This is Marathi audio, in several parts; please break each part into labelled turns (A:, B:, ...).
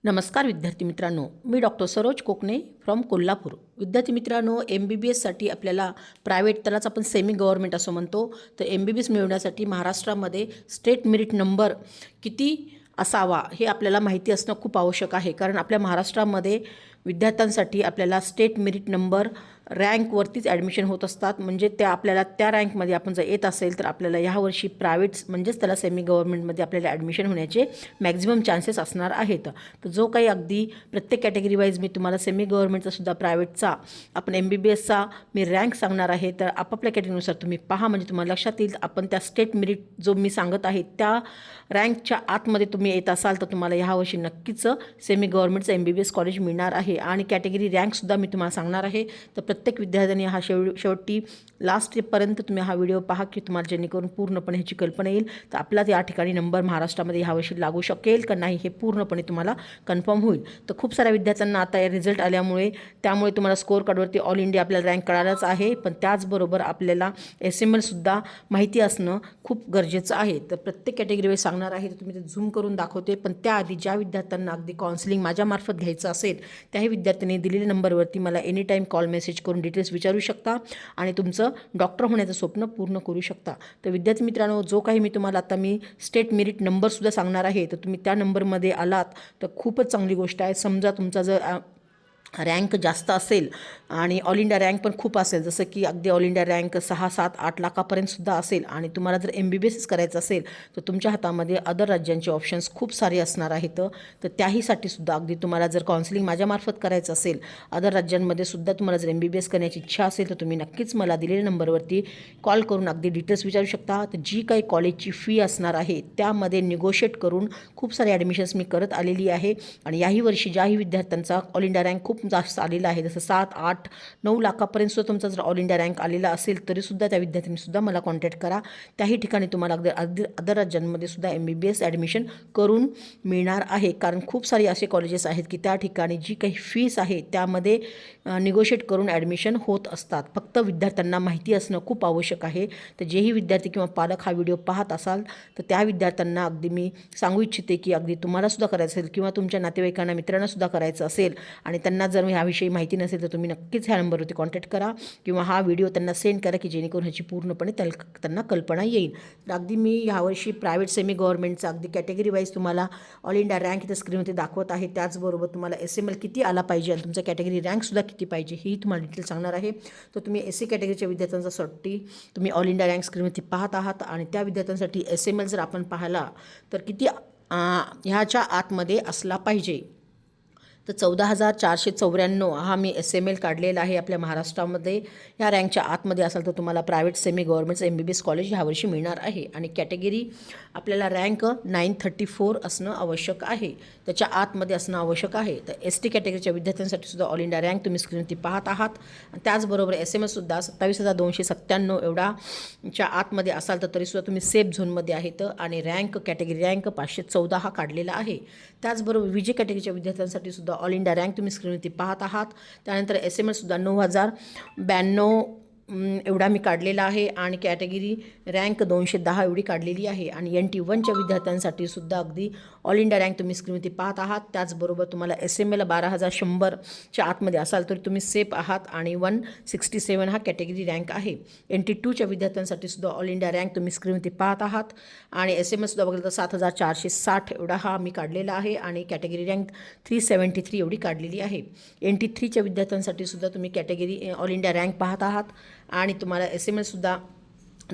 A: नमस्कार विद्यार्थी मित्रांनो, मी डॉक्टर सरोज कोकणे फ्रॉम कोल्हापूर. विद्यार्थी मित्रांनो, MBBSसाठी आपल्याला प्रायव्हेट, त्यालाच आपण सेमी गव्हर्नमेंट असं म्हणतो, तर MBBS मिळवण्यासाठी महाराष्ट्रामध्ये स्टेट मेरिट नंबर किती असावा हे आपल्याला माहिती असणं खूप आवश्यक आहे. कारण आपल्या महाराष्ट्रामध्ये विद्यार्थ्यांसाठी आपल्याला स्टेट मेरिट नंबर रँकवरतीच ॲडमिशन होत असतात. म्हणजे त्या आपल्याला त्या रँकमध्ये आपण जर येत असेल तर आपल्याला ह्यावर्षी प्रायव्हेट म्हणजेच त्याला सेमी गव्हर्नमेंटमध्ये आपल्याला ॲडमिशन होण्याचे मॅक्झिमम चान्सेस असणार आहेत. तर जो काही अगदी प्रत्येक कॅटेगरी वाईज मी तुम्हाला सेमी गव्हर्नमेंटचा सुद्धा प्रायव्हेटचा आपण MBBSचा मी रँक सांगणार आहे. तर आपापल्या कॅटेगरीनुसार तुम्ही पहा, म्हणजे तुम्हाला लक्षात येईल. आपण त्या स्टेट मेरिट जो मी सांगत आहे त्या रँकच्या आतमध्ये तुम्ही येत असाल तर तुम्हाला ह्यावर्षी नक्कीच सेमी गव्हर्नमेंटचं MBBS कॉलेज मिळणार आहे. आणि कॅटेगरी रँकसुद्धा मी तुम्हाला सांगणार आहे. तर प्रत्येक विद्यार्थ्यांनी हा शेवटी लास्टपर्यंत तुम्ही हा व्हिडिओ पहा, की तुम्हाला जेणेकरून पूर्णपणे ह्याची कल्पना येईल. तर आपलाच या ठिकाणी नंबर महाराष्ट्रामध्ये ह्यावर्षी लागू शकेल का नाही हे पूर्णपणे तुम्हाला कन्फर्म होईल. तर खूप साऱ्या विद्यार्थ्यांना आता या रिझल्ट आल्यामुळे त्यामुळे तुम्हाला स्कोअर कार्डवरती ऑल इंडिया आपल्याला रँक कळालाच आहे. पण त्याचबरोबर आपल्याला SMLसुद्धा माहिती असणं खूप गरजेचं आहे. तर प्रत्येक कॅटेगरी वेळेस सांगणार आहे, तर तुम्ही ते झूम करून दाखवते. पण त्याआधी ज्या विद्यार्थ्यांना अगदी काउन्सिलिंग माझ्यामार्फत घ्यायचं असेल त्याही विद्यार्थ्यांनी दिलेल्या नंबरवरती मला एनी टाईम कॉल मेसेज करून डिटेल्स विचारू शकता आणि तुमचं डॉक्टर होण्याचं स्वप्न पूर्ण करू शकता. तर विद्यार्थी मित्रांनो, जो काही मी तुम्हाला आता मी स्टेट मेरिट नंबरसुद्धा सांगणार आहे, तर तुम्ही त्या नंबरमध्ये आलात तर खूपच चांगली गोष्ट आहे. समजा तुमचा जर रँक जास्त असेल आणि ऑल इंडिया रँक पण खूप असेल, जसं की अगदी ऑल इंडिया रँक 6, 7, 8 लाखापर्यंतसुद्धा असेल आणि तुम्हाला जर MBBS करायचं असेल तर तुमच्या हातामध्ये अदर राज्यांचे ऑप्शन्स खूप सारे असणार आहेत. तर त्याहीसाठी सुद्धा अगदी तुम्हाला जर काउन्सिलिंग माझ्यामार्फत करायचं असेल, अदर राज्यांमध्ये सुद्धा तुम्हाला जर MBBS करण्याची इच्छा असेल तर तुम्ही नक्कीच मला दिलेल्या नंबरवरती कॉल करून अगदी डिटेल्स विचारू शकता. तर जी काही कॉलेजची फी असणार आहे त्यामध्ये निगोशिएट करून खूप सारे ॲडमिशन्स मी करत आलेली आहे. आणि याही वर्षी ज्याही विद्यार्थ्यांचा ऑल इंडिया रँक खूप जास्त आलेला आहे, जसं 7, 8, 9 लाखापर्यंत सुद्धा तुमचा जर ऑल इंडिया रँक आलेला असेल तरीसुद्धा त्या विद्यार्थ्यांनीसुद्धा मला कॉन्टॅक्ट करा. त्याही ठिकाणी तुम्हाला अगदी अदर राज्यांमध्ये सुद्धा MBBS ॲडमिशन करून मिळणार आहे. कारण खूप सारे असे कॉलेजेस आहेत की त्या ठिकाणी जी काही फीस आहे त्यामध्ये निगोशिएट करून ॲडमिशन होत असतात. फक्त विद्यार्थ्यांना माहिती असणं खूप आवश्यक आहे. तर जेही विद्यार्थी किंवा पालक हा व्हिडिओ पाहत असाल तर त्या विद्यार्थ्यांना अगदी मी सांगू इच्छिते की अगदी तुम्हालासुद्धा करायचं असेल किंवा तुमच्या नातेवाईकांना, मित्रांनासुद्धा करायचं असेल आणि त्यांना जर ह्याविषयी माहिती नसेल तर तुम्ही नक्कीच ह्या नंबरवरती कॉन्टॅक्ट करा किंवा हा व्हिडिओ त्यांना सेंड करा की जेणेकरून ह्याची पूर्णपणे त्यांना कल्पना येईल. तर अगदी मी ह्यावर्षी प्रायव्हेट सेमी गव्हर्नमेंटचा अगदी कॅटेगरी वाईज तुम्हाला ऑल इंडिया रँक इथं स्क्रीनवरती दाखवत आहे. त्याचबरोबर तुम्हाला SML किती आला पाहिजे आणि तुमचा कॅटेगरी रँकसुद्धा किती पाहिजे ही तुम्हाला डिटेल सांगणार आहे. तर तुम्ही SC कॅटेगरीच्या विद्यार्थ्यांसाठी तुम्ही ऑल इंडिया रँक स्क्रीनवरती पाहत आहात आणि त्या विद्यार्थ्यांसाठी SML जर आपण पाहिला तर किती ह्याच्या आतमध्ये असला पाहिजे. तर 14,494 हा मी SML काढलेला आहे आपल्या महाराष्ट्रामध्ये. ह्या रँकच्या आतमध्ये असाल तर तुम्हाला प्रायव्हेट सेमी गव्हर्नमेंटचं MBBS कॉलेज ह्यावर्षी मिळणार आहे. आणि कॅटेगरी आपल्याला रँक 934 असणं आवश्यक आहे, त्याच्या आतमध्ये असणं आवश्यक आहे. तर ST कॅटेगरीच्या विद्यार्थ्यांसाठी सुद्धा ऑल इंडिया रँक तुम्ही स्क्रीनवरती पाहत आहात. त्याचबरोबर SMLसुद्धा 27,297 एवढाच्या आतमध्ये असाल तर तरीसुद्धा तुम्ही सेफ झोनमध्ये आहेत. आणि रँक कॅटेगरी रँक 514 हा काढलेला आहे. त्याचबरोबर VJ कॅटेगरीच्या विद्यार्थ्यांसाठी सुद्धा ऑल इंडिया रँक तुम्ही स्क्रीनवरती पाहत आहात. त्यानंतर SMLसुद्धा 9,092 एवढा मी काढलेला आहे आणि कॅटेगरी रँक 210 एवढी काढलेली आहे. आणि NT1च्या विद्यार्थ्यांसाठी सुद्धा अगदी ऑल इंडिया रँक तुम्ही स्क्रीनवरती पाहत आहात. त्याचबरोबर तुम्हाला SML 12,100च्या आतमध्ये असाल तर तुम्ही सेफ आहात आणि 167 हा कॅटेगरी रँक आहे. NT2च्या विद्यार्थ्यांसाठी सुद्धा ऑल इंडिया रँक तुम्ही स्क्रीनवरती पाहत आहात. आणि SMLसुद्धा बघितलं तर 7,460 एवढा हा मी काढलेला आहे आणि कॅटेगरी रँक 373 एवढी काढलेली आहे. NT3च्या विद्यार्थ्यांसाठी सुद्धा तुम्ही कॅटेगरी ऑल इंडिया रँक पाहत आहात आणि तुम्हाला SMLसुद्धा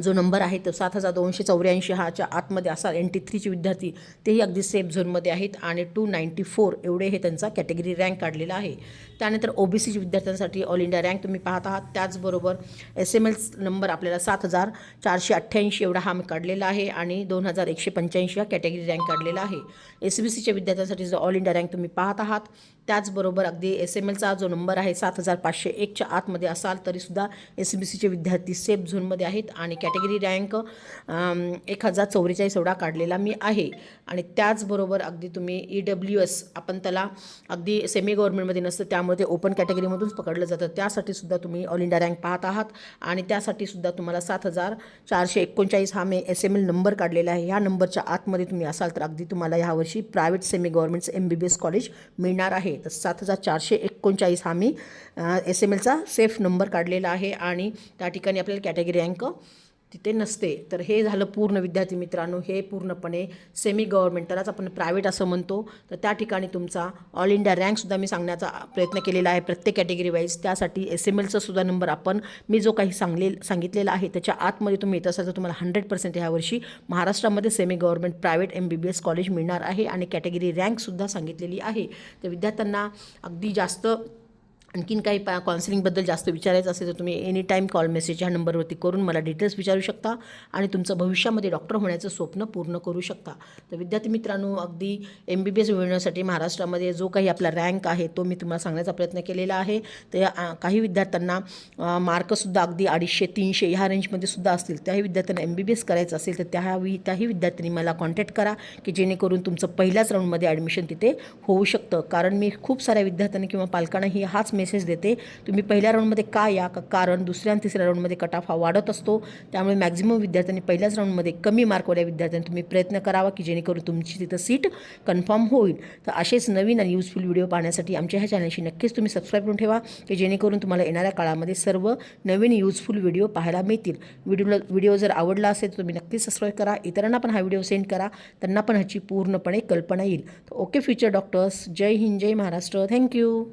A: जो नंबर आहे तो 7,284 ह्याच्या आतमध्ये असाल. NT3चे विद्यार्थी तेही अगदी सेफ झोनमध्ये आहेत आणि 294 एवढे हे त्यांचा कॅटेगरी रँक काढलेला आहे. त्यानंतर OBCच्या विद्यार्थ्यांसाठी ऑल इंडिया रँक तुम्ही पाहत आहात. त्याचबरोबर SML नंबर आपल्याला 7,488 एवढा हा मी काढलेला आहे आणि 2,185 हा कॅटेगरी रँक काढलेला आहे. SBCच्या विद्यार्थ्यांसाठी जो ऑल इंडिया रँक तुम्ही पाहत आहात. त्याचबरोबर अगदी SMLचा जो नंबर आहे 7,501च्या आतमध्ये असाल तरीसुद्धा SBCचे विद्यार्थी सेफ झोनमध्ये आहेत आणि कॅटेगरी रँक 1044 एवढा काढलेला मी आहे. आणि त्याचबरोबर अगदी तुम्ही EWS आपण त्याला अगदी सेमी गव्हर्नमेंटमध्ये नसतं, त्यामुळे ते ओपन कॅटेगरीमधूनच पकडलं जातं. त्यासाठी सुद्धा तुम्ही ऑल इंडिया रँक पाहत आहात आणि त्यासाठी सुद्धा तुम्हाला 7439 हा मी SML नंबर काढलेला आहे. ह्या नंबरच्या आतमध्ये तुम्ही असाल तर अगदी तुम्हाला ह्यावर्षी प्रायव्हेट सेमी गव्हर्नमेंटचं MBBS कॉलेज मिळणार आहे. तर 7439 हा मी SMLचा सेफ नंबर काढलेला आहे आणि त्या ठिकाणी आपल्याला कॅटेगरी रँक तिथे नसते. तर हे झालं पूर्ण विद्यार्थी मित्रांनो, हे पूर्णपणे सेमी गव्हर्नमेंट, त्यालाच आपण प्रायव्हेट असं म्हणतो. तर त्या ठिकाणी तुमचा ऑल इंडिया रँकसुद्धा मी सांगण्याचा प्रयत्न केलेला आहे प्रत्येक कॅटेगरी वाईज. त्यासाठी SMLचा सुद्धा नंबर मी जो काही सांगितलेला आहे त्याच्या आतमध्ये तुम्ही येत असाल तर तुम्हाला 100% ह्यावर्षी महाराष्ट्रामध्ये semi government private MBBS college मिळणार आहे आणि कॅटेगरी रँकसुद्धा सांगितलेली आहे. तर विद्यार्थ्यांना अगदी जास्त आणखीन काही काउन्सिलिंगबद्दल जास्त विचारायचं असेल तर तुम्ही एनी टाईम कॉल मेसेज ह्या नंबरवरती करून मला डिटेल्स विचारू शकता आणि तुमचं भविष्यामध्ये डॉक्टर होण्याचं स्वप्न पूर्ण करू शकता. तर विद्यार्थी मित्रांनो, अगदी MBBS मिळवण्यासाठी महाराष्ट्रामध्ये जो काही आपला रँक आहे तो मी तुम्हाला सांगण्याचा प्रयत्न केलेला आहे. तर काही विद्यार्थ्यांना मार्कसुद्धा अगदी 250-300 ह्या रेंजमध्ये सुद्धा असतील. त्याही विद्यार्थ्यांना MBBS करायचं असेल तर त्याही विद्यार्थ्यांनी मला कॉन्टॅक्ट करा की जेणेकरून तुमचं पहिल्याच राऊंडमध्ये ॲडमिशन तिथे होऊ शकतं. कारण मी खूप साऱ्या विद्यार्थ्यांना किंवा पालकांनाही हाच मेसेज देते, तुम्ही पहिल्या राऊंडमध्ये का या, कारण दुसऱ्या आणि तिसऱ्या राऊंडमध्ये कट ऑफ हा वाढत असतो. त्यामुळे मॅक्झिमम विद्यार्थ्यांनी पहिल्याच राऊंडमध्ये कमी मार्कवाल्या विद्यार्थ्यांनी तुम्ही प्रयत्न करावा की जेणेकरून तुमची तिथं सीट कन्फर्म होईल. तर असेच नवीन आणि युजफुल व्हिडिओ पाहण्यासाठी आमच्या ह्या चॅनलशी नक्कीच तुम्ही सबस्क्राईब करून ठेवा की जेणेकरून तुम्हाला येणाऱ्या काळामध्ये सर्व नवीन युजफुल व्हिडिओ पाहायला मिळतील. व्हिडिओ जर आवडला असेल तर तुम्ही नक्कीच सबस्क्राईब करा, इतरांना पण हा व्हिडिओ सेंड करा, त्यांना पण ह्याची पूर्णपणे कल्पना येईल. तर ओके फ्युचर डॉक्टर्स, जय हिंद, जय महाराष्ट्र, थँक्यू.